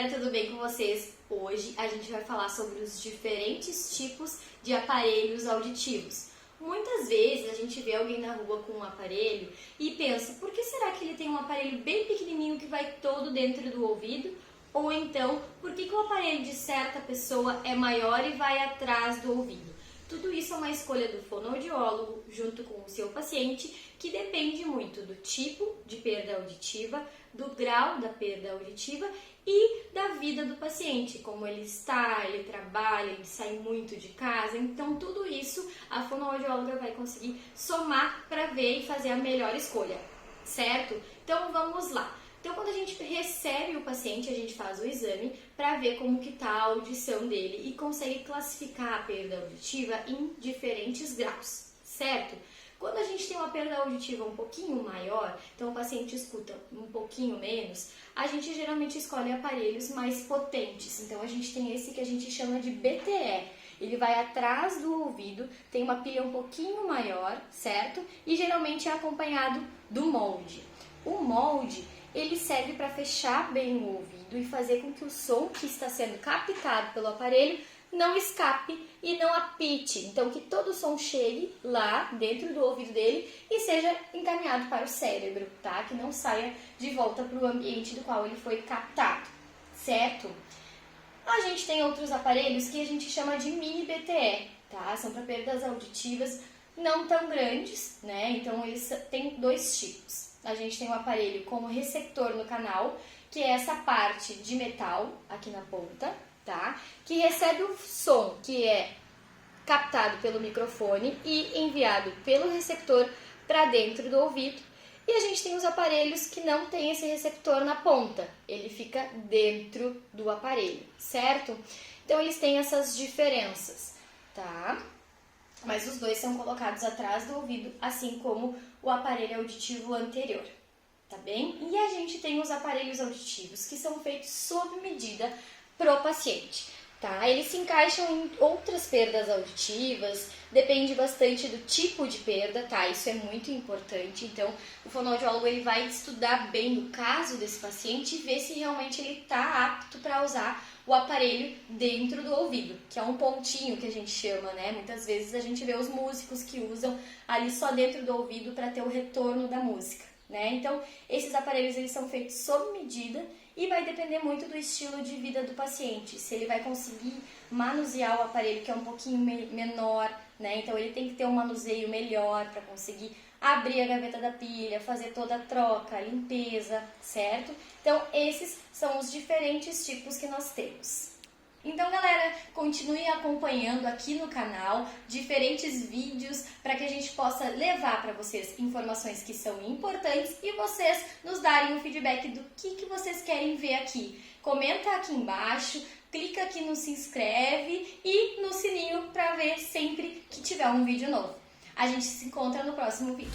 galera, tudo bem com vocês? Hoje a gente vai falar sobre os diferentes tipos de aparelhos auditivos. Muitas vezes a gente vê alguém na rua com um aparelho e pensa, por que será que ele tem um aparelho bem pequenininho que vai todo dentro do ouvido? Ou então, por que o aparelho de certa pessoa é maior e vai atrás do ouvido? Tudo isso é uma escolha do fonoaudiólogo junto com o seu paciente, que depende muito do tipo de perda auditiva, do grau da perda auditiva e da vida do paciente, como ele está, ele trabalha, ele sai muito de casa. Então tudo isso a fonoaudióloga vai conseguir somar para ver e fazer a melhor escolha, certo? Então vamos lá. Então, quando a gente recebe o paciente, a gente faz o exame para ver como que está a audição dele e consegue classificar a perda auditiva em diferentes graus, certo? Quando a gente tem uma perda auditiva um pouquinho maior, então o paciente escuta um pouquinho menos, a gente geralmente escolhe aparelhos mais potentes. Então, a gente tem esse que a gente chama de BTE. Ele vai atrás do ouvido, tem uma pilha um pouquinho maior, certo? E geralmente é acompanhado do molde. O molde, ele serve para fechar bem o ouvido e fazer com que o som que está sendo captado pelo aparelho não escape e não apite. Então, que todo o som chegue lá dentro do ouvido dele e seja encaminhado para o cérebro, tá? Que não saia de volta para o ambiente do qual ele foi captado, certo? A gente tem outros aparelhos que a gente chama de mini BTE, tá? São para perdas auditivas não tão grandes, né? Então, eles têm dois tipos. A gente tem um aparelho como receptor no canal, que é essa parte de metal aqui na ponta, tá? Que recebe o som que é captado pelo microfone e enviado pelo receptor para dentro do ouvido. E a gente tem os aparelhos que não tem esse receptor na ponta, ele fica dentro do aparelho, certo? Então eles têm essas diferenças, tá? Mas os dois são colocados atrás do ouvido, assim como o aparelho auditivo anterior, tá bem? E a gente tem os aparelhos auditivos que são feitos sob medida pro paciente, tá? Eles se encaixam em outras perdas auditivas, depende bastante do tipo de perda, tá? Isso é muito importante. Então, o fonoaudiólogo ele vai estudar bem o caso desse paciente e ver se realmente ele está apto para usar o aparelho dentro do ouvido, que é um pontinho que a gente chama, né? Muitas vezes a gente vê os músicos que usam ali só dentro do ouvido para ter o retorno da música, né? Então, esses aparelhos eles são feitos sob medida e vai depender muito do estilo de vida do paciente, se ele vai conseguir manusear o aparelho que é um pouquinho menor, né? Então, ele tem que ter um manuseio melhor para conseguir abrir a gaveta da pilha, fazer toda a troca, a limpeza, certo? Então, esses são os diferentes tipos que nós temos. Então, galera, continue acompanhando aqui no canal diferentes vídeos para que a gente possa levar para vocês informações que são importantes e vocês nos darem um feedback do que vocês querem ver aqui. Comenta aqui embaixo, clica aqui no se inscreve e no sininho para ver sempre que tiver um vídeo novo. A gente se encontra no próximo vídeo.